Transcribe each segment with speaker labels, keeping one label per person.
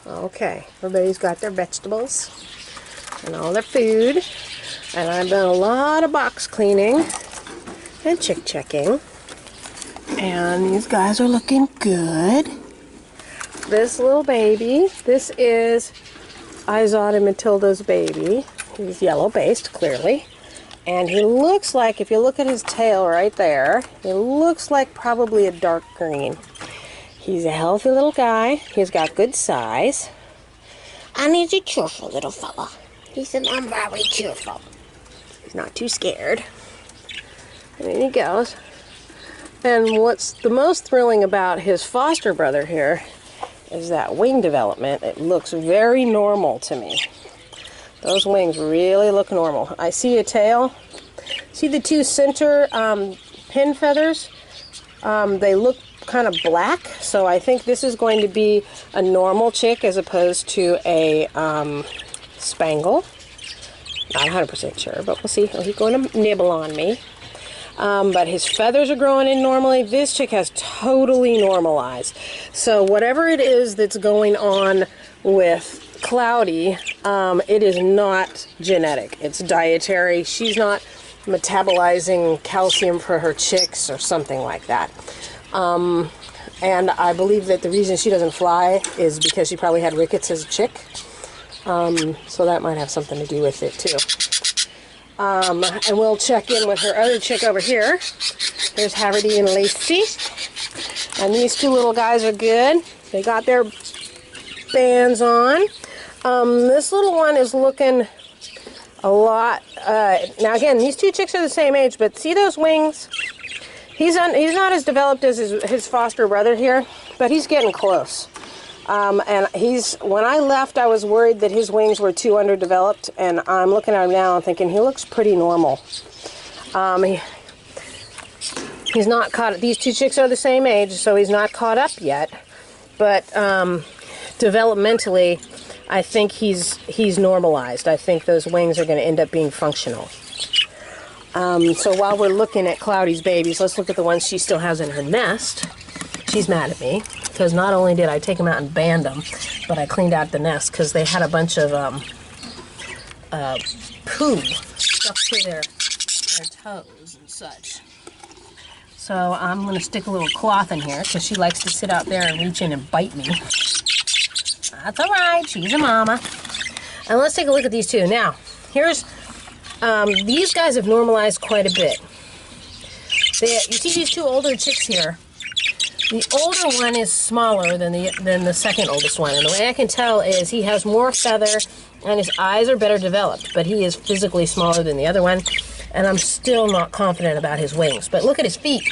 Speaker 1: Okay, everybody's got their vegetables and all their food. And I've done a lot of box cleaning and chick checking. And these guys are looking good. This little baby, this is Izod and Matilda's baby. He's yellow based, clearly. And he looks like, if you look at his tail right there, it looks like probably a dark green. He's a healthy little guy. He's got good size. And he's a cheerful little fella. He said, I'm very cheerful. He's not too scared. And there he goes. And what's the most thrilling about his foster brother here is that wing development. It looks very normal to me. Those wings really look normal. I see a tail. See the two center pin feathers? They look kind of black, so I think this is going to be a normal chick as opposed to a spangle. Not 100% sure, but we'll see. He's going to nibble on me. But his feathers are growing in normally. This chick has totally normalized. So whatever it is that's going on with Cloudy, it is not genetic. It's dietary. She's not metabolizing calcium for her chicks or something like that. And I believe that the reason she doesn't fly is because she probably had rickets as a chick. So that might have something to do with it too. And we'll check in with her other chick over here. There's Haverty and Lacey. And these two little guys are good. They got their bands on. This little one is looking a lot. Now again, these two chicks are the same age, but see those wings? He's not as developed as his foster brother here, but he's getting close. And when I left, I was worried that his wings were too underdeveloped, and I'm looking at him now and thinking he looks pretty normal. He's not caught. These two chicks are the same age, so he's not caught up yet. But developmentally, I think he's normalized. I think those wings are going to end up being functional. So while we're looking at Cloudy's babies, let's look at the ones she still has in her nest. She's mad at me because not only did I take them out and band them, but I cleaned out the nest because they had a bunch of poo stuck to their toes and such. So I'm going to stick a little cloth in here because she likes to sit out there and reach in and bite me. That's all right. She's a mama. And let's take a look at these two. Now, here's... these guys have normalized quite a bit. You see these two older chicks here. The older one is smaller than the second oldest one, and the way I can tell is he has more feather and his eyes are better developed, but he is physically smaller than the other one, and I'm still not confident about his wings. But look at his feet.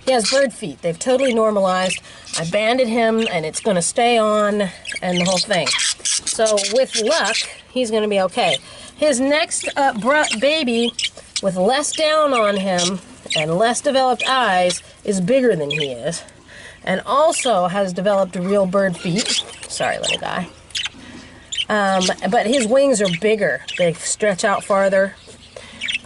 Speaker 1: He has bird feet. They've totally normalized. I banded him, and it's going to stay on, and the whole thing. So with luck, he's going to be okay. His next baby, with less down on him and less developed eyes, is bigger than he is, and also has developed real bird feet. Sorry, little guy. But his wings are bigger. They stretch out farther.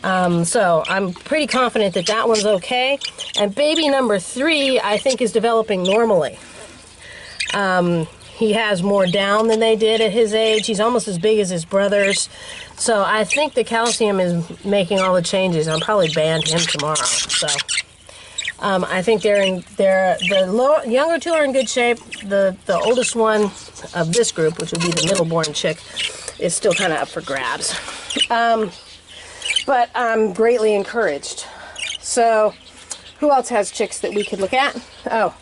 Speaker 1: So I'm pretty confident that that one's okay. And baby number 3, I think, is developing normally. He has more down than they did at his age. He's almost as big as his brothers. So I think the calcium is making all the changes. I'll probably band him tomorrow. So I think the younger two are in good shape. The oldest one of this group, which would be the middle-born chick, is still kind of up for grabs. But I'm greatly encouraged. So who else has chicks that we could look at? Oh,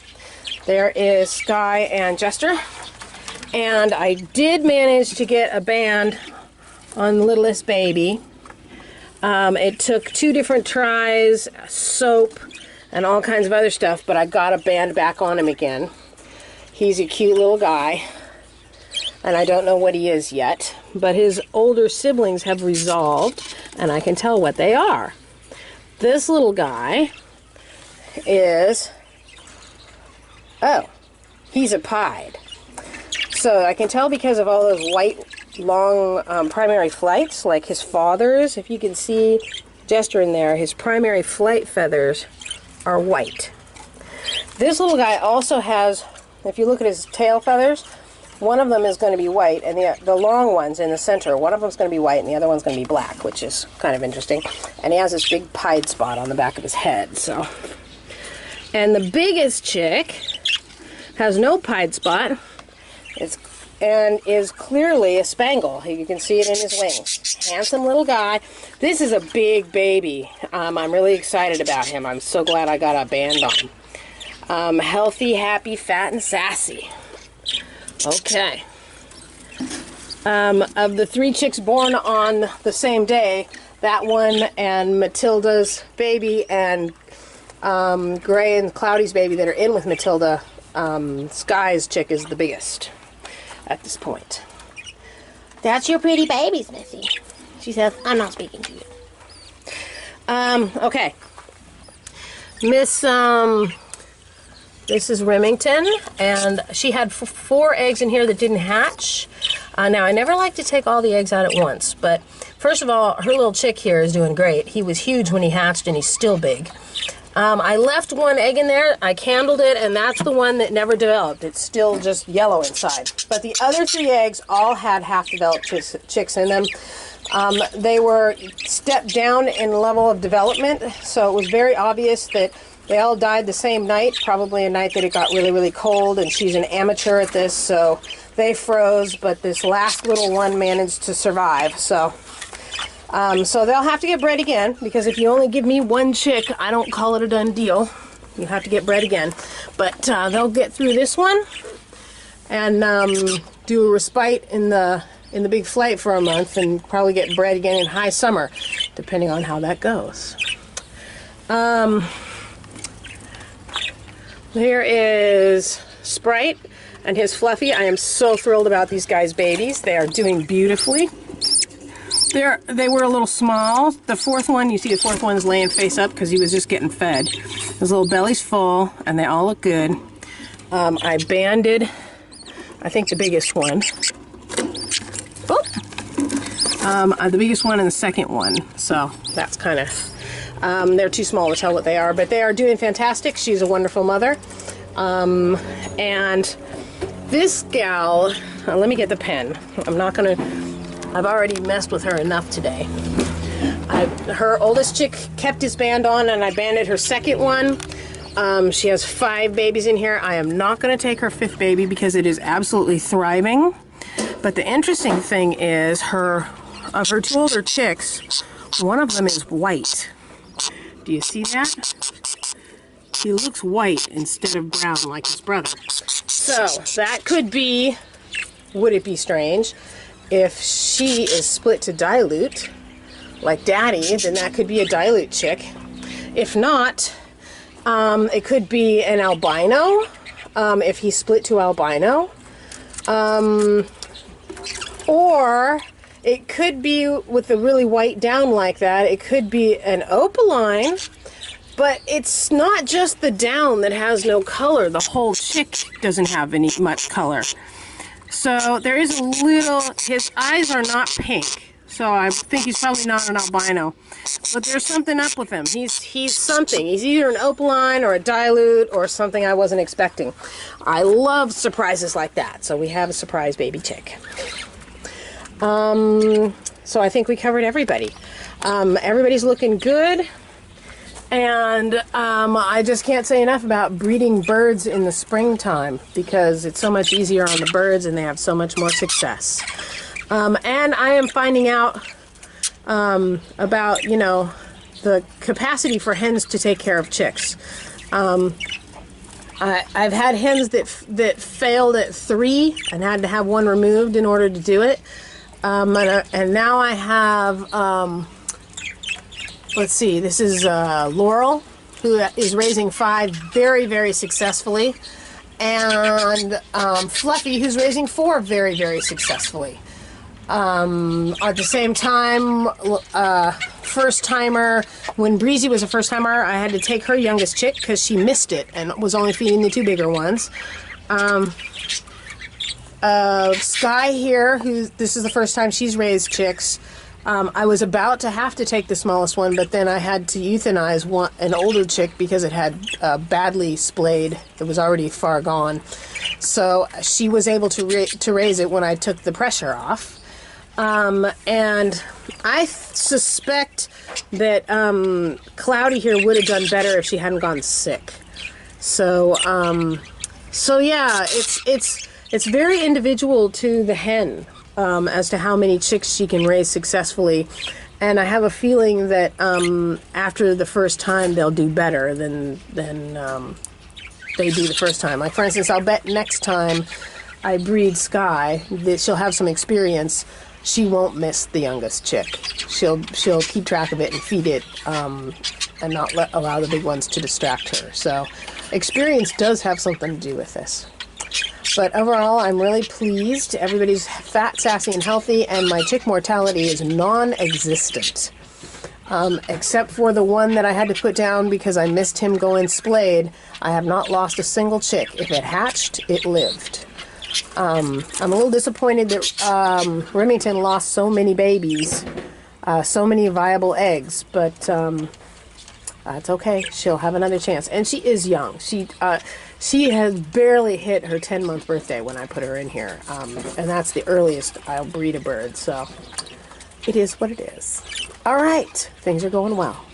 Speaker 1: there is Sky and Jester. And I did manage to get a band on the littlest baby. It took 2 different tries, soap, and all kinds of other stuff, but I got a band back on him again. He's a cute little guy, and I don't know what he is yet, but his older siblings have resolved, and I can tell what they are. This little guy is, oh, he's a pied. So I can tell because of all those white, long primary flights, like his father's. If you can see Jester in there, his primary flight feathers are white. This little guy also has, if you look at his tail feathers, one of them is going to be white, and the long ones in the center, one of them is going to be white and the other one's going to be black, which is kind of interesting. And he has this big pied spot on the back of his head. So, and the biggest chick has no pied spot. And is clearly a Spangle. You can see it in his wings. Handsome little guy. This is a big baby. I'm really excited about him. I'm so glad I got a band on. Healthy, happy, fat, and sassy. Okay. Of the 3 chicks born on the same day, that one and Matilda's baby and Gray and Cloudy's baby that are in with Matilda, Sky's chick is the biggest at this point. That's your pretty babies, Missy. She says, I'm not speaking to you. Okay. This is Remington, and she had 4 eggs in here that didn't hatch. Now, I never like to take all the eggs out at once, but first of all, her little chick here is doing great. He was huge when he hatched, and he's still big. I left 1 egg in there, I candled it, and that's the one that never developed. It's still just yellow inside. But the other 3 eggs all had half-developed chicks in them. They were stepped down in level of development, so it was very obvious that they all died the same night, probably a night that it got really, really cold, and she's an amateur at this, so they froze, but this last little one managed to survive, so... so they'll have to get bred again, because if you only give me 1 chick, I don't call it a done deal. You have to get bred again. But they'll get through this one and do a respite in the big flight for a month and probably get bred again in high summer, depending on how that goes. Here is Sprite and his Fluffy. I am so thrilled about these guys' babies. They are doing beautifully. They were a little small. The 4th one, you see the 4th one is laying face up because he was just getting fed. His little belly's full, and they all look good. I banded, I think, the biggest one. The biggest one and the second one. So that's kind of, they're too small to tell what they are, but they are doing fantastic. She's a wonderful mother. And this gal, let me get the pen. I'm not going to... I've already messed with her enough today. Her oldest chick kept his band on, and I banded her second one. She has 5 babies in here. I am not going to take her 5th baby because it is absolutely thriving. But the interesting thing is of her 2 older chicks, one of them is white. Do you see that? He looks white instead of brown like his brother. So that could be, would it be strange? If she is split to dilute, like Daddy, then that could be a dilute chick. If not, it could be an albino, if he's split to albino. Or it could be with the really white down like that, it could be an opaline, but it's not just the down that has no color. The whole chick doesn't have much color. So there is a little, his eyes are not pink, so I think he's probably not an albino. But there's something up with him. He's something. He's either an opaline or a dilute or something I wasn't expecting. I love surprises like that, so we have a surprise baby chick. So I think we covered everybody. Everybody's looking good. And I just can't say enough about breeding birds in the springtime because it's so much easier on the birds and they have so much more success. And I am finding out about, you know, the capacity for hens to take care of chicks. I've had hens that failed at 3 and had to have 1 removed in order to do it. And now I have... let's see, this is Laurel, who is raising 5 very, very successfully, and Fluffy, who's raising 4 very, very successfully. At the same time, first timer, when Breezy was a first timer, I had to take her youngest chick because she missed it and was only feeding the 2 bigger ones. Sky here, this is the first time she's raised chicks. I was about to have to take the smallest one, but then I had to euthanize an older chick because it had badly splayed. It was already far gone. So she was able to raise it when I took the pressure off. And I suspect that Cloudy here would have done better if she hadn't gone sick. So yeah, it's very individual to the hen as to how many chicks she can raise successfully. And I have a feeling that after the first time they'll do better than they do the first time. Like, for instance, I'll bet next time I breed Sky that she'll have some experience. She won't miss the youngest chick. She'll keep track of it and feed it, and not allow the big ones to distract her. So experience does have something to do with this. But overall, I'm really pleased. Everybody's fat, sassy, and healthy, and my chick mortality is non-existent. Except for the one that I had to put down because I missed him going splayed. I have not lost a single chick. If it hatched, it lived. I'm a little disappointed that Remington lost so many babies, so many viable eggs, but it's okay. She'll have another chance. And she is young. She has barely hit her 10-month birthday when I put her in here, and that's the earliest I'll breed a bird, so it is what it is. All right, things are going well.